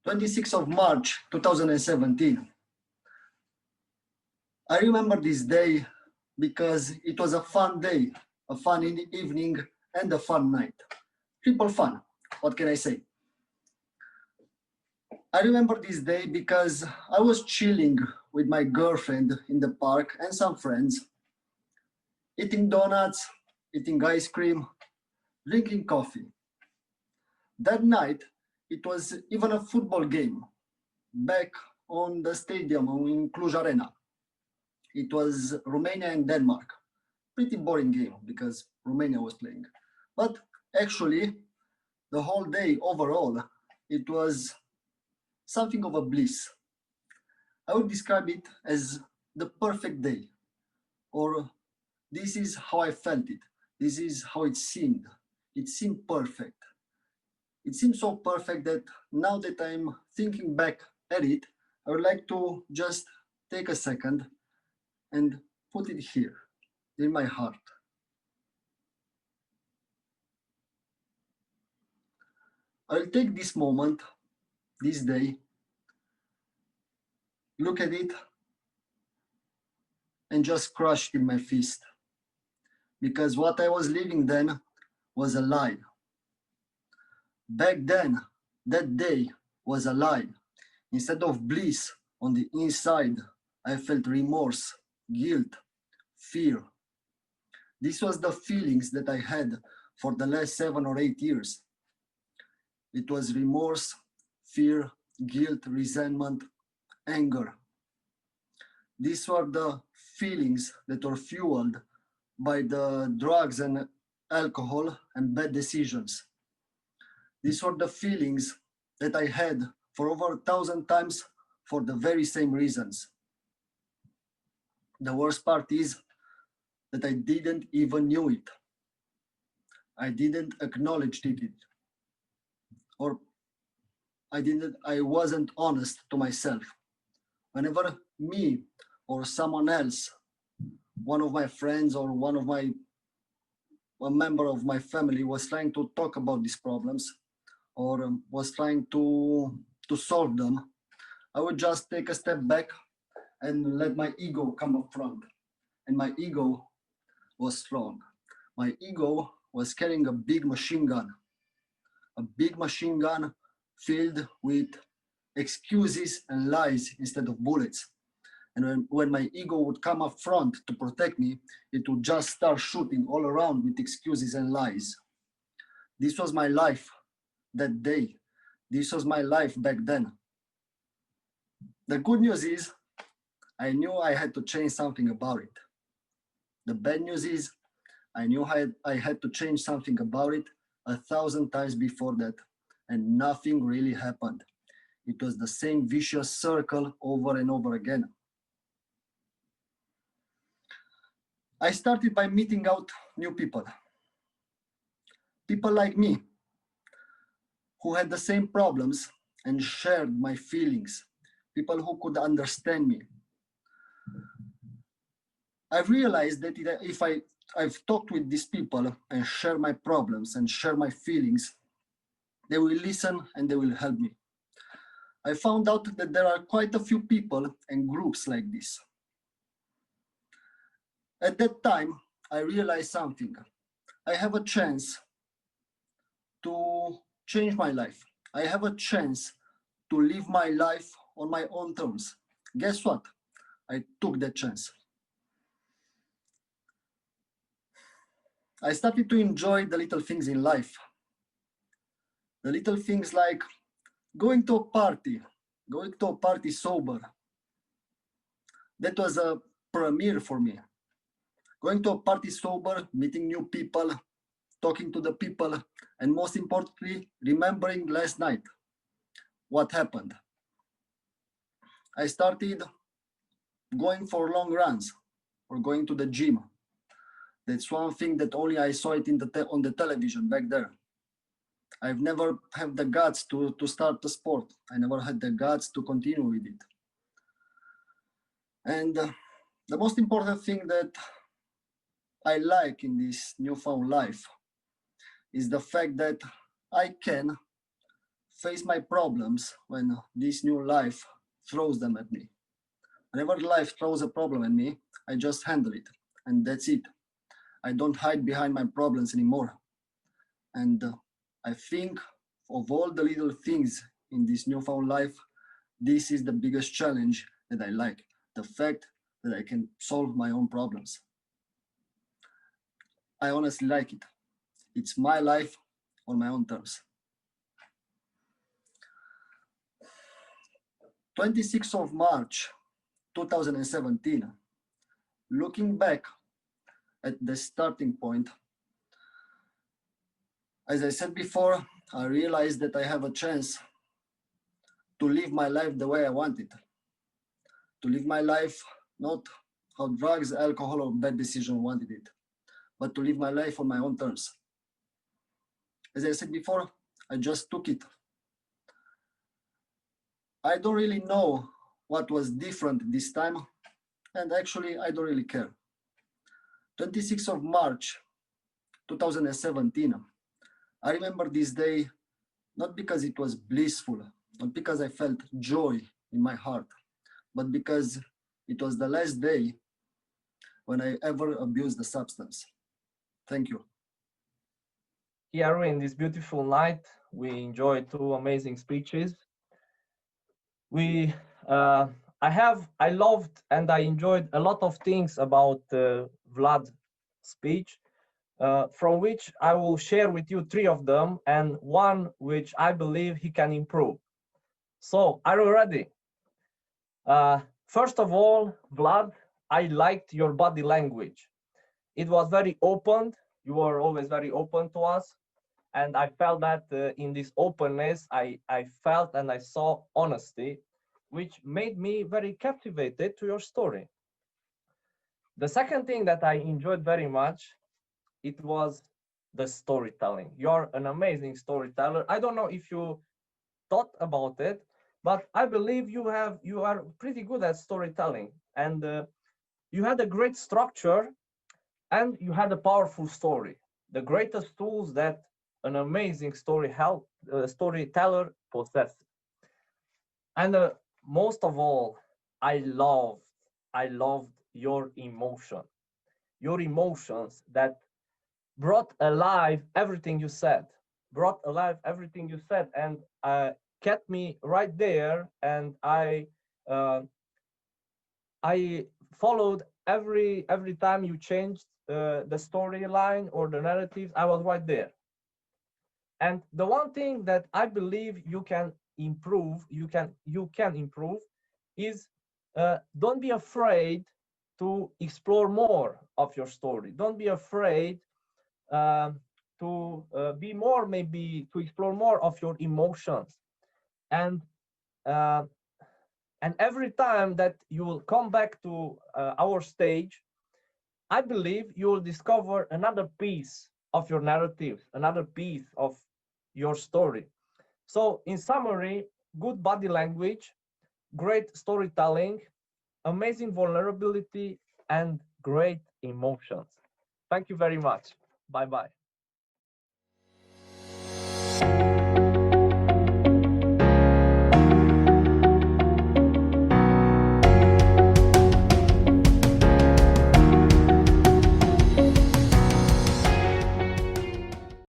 26th of March 2017. I remember this day because it was a fun day, a fun evening and a fun night. Triple fun, what can I say? I remember this day because I was chilling with my girlfriend in the park and some friends, eating donuts, eating ice cream, drinking coffee. That night, it was even a football game back on the stadium in Cluj Arena. It was Romania and Denmark. Pretty boring game because Romania was playing. But actually, the whole day overall, it was something of a bliss. I would describe it as the perfect day, or this is how I felt it. This is how it seemed. It seemed perfect. It seemed so perfect that now that I'm thinking back at it, I would like to just take a second and put it here in my heart. I'll take this moment, this day, look at it, and just crush it in my fist. Because what I was living then was a lie. Back then, that day was a lie. Instead of bliss on the inside, I felt remorse, guilt, fear. This was the feelings that I had for the last 7 or 8 years. It was remorse, fear, guilt, resentment, anger. These were the feelings that were fueled by the drugs and alcohol and bad decisions. These were the feelings that I had for over 1,000 times for the very same reasons. The worst part is that I didn't even knew it. I didn't acknowledge it. Or I wasn't honest to myself. Whenever me or someone else, one of my friends or a member of my family was trying to talk about these problems or was trying to solve them, I would just take a step back and let my ego come up front. And my ego was strong. My ego was carrying a big machine gun filled with excuses and lies instead of bullets. And when my ego would come up front to protect me, it would just start shooting all around with excuses and lies. This was my life that day. This was my life back then. The good news is, I knew I had to change something about it. The bad news is, I knew I had to change something about it 1,000 times before that, and nothing really happened. It was the same vicious circle over and over again. I started by meeting out new people. People like me, who had the same problems and shared my feelings. People who could understand me. I've realized that if I've talked with these people and share my problems and share my feelings, they will listen and they will help me. I found out that there are quite a few people and groups like this. At that time, I realized something. I have a chance to change my life. I have a chance to live my life on my own terms. Guess what? I took that chance. I started to enjoy the little things in life. The little things like going to a party sober. That was a premiere for me. Going to a party sober, meeting new people, talking to the people, and most importantly, remembering last night what happened. I started going for long runs or going to the gym. That's one thing that only I saw it on the television back there. I've never had the guts to start the sport. I never had the guts to continue with it. And the most important thing that I like in this newfound life is the fact that I can face my problems when this new life throws them at me. Whenever life throws a problem at me, I just handle it, and that's it. I don't hide behind my problems anymore. And I think of all the little things in this newfound life, this is the biggest challenge that I like, the fact that I can solve my own problems. I honestly like it. It's my life on my own terms. 26th of March 2017, looking back at the starting point, as I said before, I realized that I have a chance to live my life the way I want it. To live my life not how drugs, alcohol, or bad decision wanted it, but to live my life on my own terms. As I said before, I just took it. I don't really know what was different this time, and actually I don't really care. 26th of March 2017, I remember this day not because it was blissful, not because I felt joy in my heart, but because it was the last day when I ever abused the substance. Thank you. Here in this beautiful night, we enjoyed two amazing speeches. I loved and I enjoyed a lot of things about Vlad's speech, from which I will share with you three of them and one which I believe he can improve. So, are you ready? First of all, Vlad, I liked your body language. It was very open. You were always very open to us. And I felt that in this openness, I felt and I saw honesty, which made me very captivated to your story. The second thing that I enjoyed very much, it was the storytelling. You're an amazing storyteller. I don't know if you thought about it, but I believe you are pretty good at storytelling, and you had a great structure and you had a powerful story. The greatest tools that an amazing storyteller possesses. And most of all, I loved your emotions that brought alive everything you said, and kept me right there, and uh, I followed every time you changed the storyline or the narratives. I was right there. And the one thing that I believe you can improve, you can improve, is don't be afraid to explore more of your story. Don't be afraid to be more, maybe to explore more of your emotions. And uh, and every time that you will come back to our stage, I believe you will discover another piece of your narrative, another piece of your story. So, in summary, good body language, great storytelling, amazing vulnerability, and great emotions. Thank you very much. Bye bye.